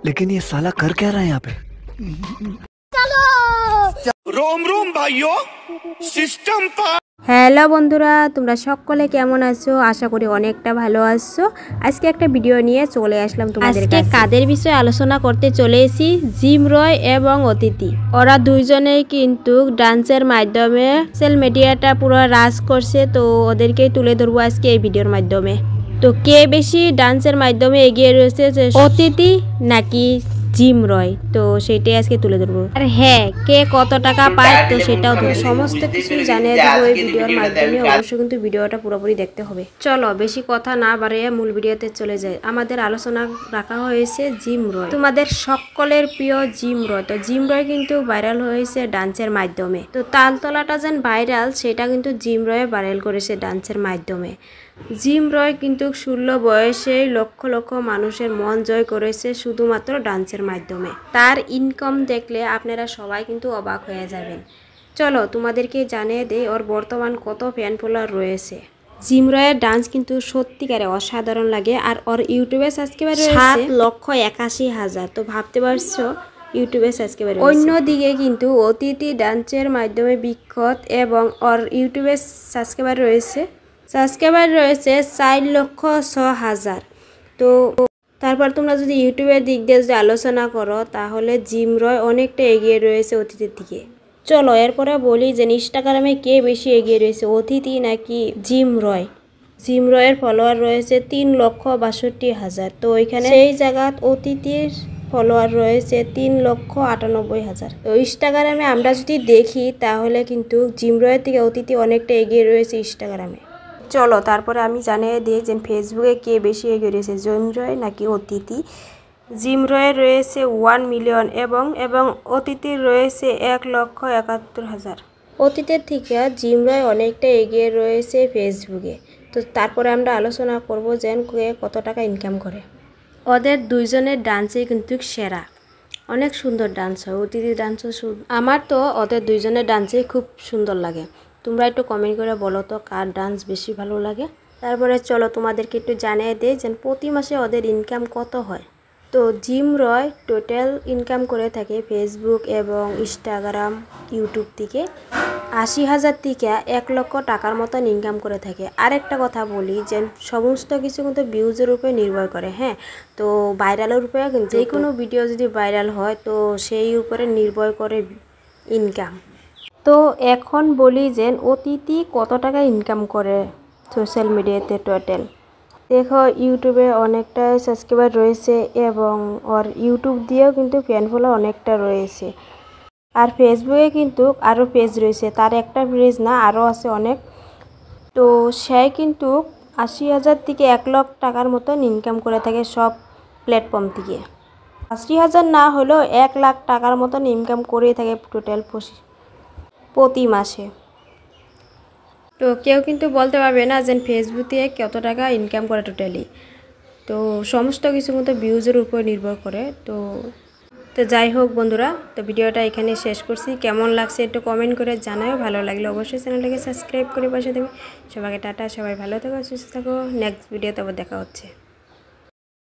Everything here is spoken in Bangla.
लेकिन ये साला कर क्या रहा है यहाँ पे। रोम रोम भाइयों सिस्टम पर। হ্যালো বন্ধুরা, তোমরা সকলে কেমন আছো? আশা করি অনেকটা ভালো আছো। আজকে একটা ভিডিও নিয়ে চলে আসলাম তোমাদের কাছে। আজকে কাদের বিষয়ে আলোচনা করতে চলে এসেছি? জিম রয় এবং অতিথি। ওরা দুইজনেই কিন্তু ডান্সের মাধ্যমে সোশ্যাল মিডিয়াটা পুরো রাজ করছে, তো ওদেরকেই তুলে ধরবো আজকে এই ভিডিওর মাধ্যমে। তো কে বেশি ডান্সের মাধ্যমে এগিয়ে রয়েছে, অতিথি নাকি জিম রয়? তো সেটাই আজকে তুলে ধরবো। আর হ্যাঁ, কে কত টাকা পায় তো সেটাও সমস্ত কিছু জানিয়ে দেবো এই ভিডিওর মাধ্যমে। অবশ্যই কিন্তু ভিডিওটা পুরোপুরি দেখতে হবে। চলো বেশি কথা না বাড়িয়ে মূল ভিডিওতে চলে যাই। আমাদের আলোচনা রাখা হয়েছে জিম রয়, তোমাদের সকলের প্রিয় জিম রয়। তো জিম রয় কিন্তু ভাইরাল হয়েছে ডান্সের মাধ্যমে। তো তালতলাটা যেন ভাইরাল, সেটা কিন্তু জিম রয় ভাইরাল করেছে ডান্সের মাধ্যমে। জিম রয় কিন্তু 16 বয়সেই লক্ষ লক্ষ মানুষের মন জয় করেছে শুধুমাত্র ডান্সের মাধ্যমে। তার ইনকাম দেখলে আপনারা সবাই কিন্তু অবাক হয়ে যাবেন। চলো তোমাদেরকে জানিয়ে দেই ওর বর্তমান কত ফ্যান ফলোয়ার রয়েছে। জিম রয়ের ডান্স কিন্তু সত্যিকারে অসাধারণ লাগে। আর ওর ইউটিউবে সাবস্ক্রাইবার রয়েছে 7,81,000। তো ভাবতে পারছো ইউটিউবে সাবস্ক্রাইবার। অন্যদিকে কিন্তু অতিথি ডান্সের মাধ্যমে বিখ্যাত এবং ওর ইউটিউবে সাবস্ক্রাইবার রয়েছে 4,06,000। তো তারপর তোমরা যদি ইউটিউবের দিক দিয়ে যদি আলোচনা করো তাহলে জিম রয় অনেকটা এগিয়ে রয়েছে অতিথির দিকে। চলো এরপরে বলি যে ইনস্টাগ্রামে কে বেশি এগিয়ে রয়েছে, অতিথি নাকি জিম রয়? জিম রয়ের ফলোয়ার রয়েছে 3,62,000। তো ওইখানে সেই জায়গাত অতিথির ফলোয়ার রয়েছে 3,98,000। তো ইনস্টাগ্রামে আমরা যদি দেখি তাহলে কিন্তু জিম রয়ের থেকে অতিথি অনেকটা এগিয়ে রয়েছে ইনস্টাগ্রামে। চলো তারপরে আমি জানিয়ে দিই যে ফেসবুকে কে বেশি এগিয়ে রয়েছে, জিম রয় নাকি অতিথি। জিম রয়ের রয়েছে 1 মিলিয়ন এবং অতিথির রয়েছে 1,71,000। অতিথির থেকে জিম রয় অনেকটা এগিয়ে রয়েছে ফেসবুকে। তো তারপরে আমরা আলোচনা করব যে কে কত টাকা ইনকাম করে। ওদের দুইজনের ডান্সই কিন্তু সেরা, অনেক সুন্দর ডান্স হয়। অতিথি ডান্সও আমার তো ওদের দুইজনের ডান্সই খুব সুন্দর লাগে। তোমরা একটু কমেন্ট করে বলো তো কার ডান্স বেশি ভালো লাগে। তারপরে চলো তোমাদেরকে একটু জানিয়ে দেই যে প্রতি মাসে ওদের ইনকাম কত হয়। তো জিম রয় টোটাল ইনকাম করে থাকে ফেসবুক এবং ইনস্টাগ্রাম ইউটিউব থেকে 80,000 থেকে 1 লক্ষ টাকার মতন ইনকাম করে থাকে। আরেকটা কথা বলি যে সমস্ত কিছু কিন্তু ভিউজের উপরে নির্ভর করে। হ্যাঁ, তো ভাইরালের উপরে কিন্তু যে কোনো ভিডিও যদি ভাইরাল হয় তো সেই উপরে নির্ভর করে ইনকাম। তো এখন বলি যে অতিথি কত টাকা ইনকাম করে সোশ্যাল মিডিয়াতে টোটাল। দেখো ইউটিউবে অনেকটা সাবস্ক্রাইবার রয়েছে এবং ওর ইউটিউব দিয়েও কিন্তু ফ্যান ফলোয়ার অনেকটা রয়েছে। আর ফেসবুকে কিন্তু আরও পেজ রয়েছে, তার একটা পেজ না আরও আছে অনেক। তো সে কিন্তু 80,000 থেকে 1 লাখ টাকার মতন ইনকাম করে থাকে সব প্ল্যাটফর্ম থেকে। 80,000 না হলেও 1 লাখ টাকার মতন ইনকাম করেই থাকে টোটাল প্রতি মাসে। তো কেউ কিন্তু বলতে পারবে না যে ফেসবুক দিয়ে কত টাকা ইনকাম করে টোটালি। তো সমস্ত কিছু মতো ভিউজের উপর নির্ভর করে। তো যাই হোক বন্ধুরা, তো ভিডিওটা এখানে শেষ করছি। কেমন লাগছে একটু কমেন্ট করে জানাও। ভালো লাগলে অবশ্যই চ্যানেলটাকে সাবস্ক্রাইব করে পাশে দেবে। সবাইকে টাটা, সবাই ভালো থাকো, সুস্থ থাকো। নেক্সট ভিডিওতে আবার দেখা হচ্ছে।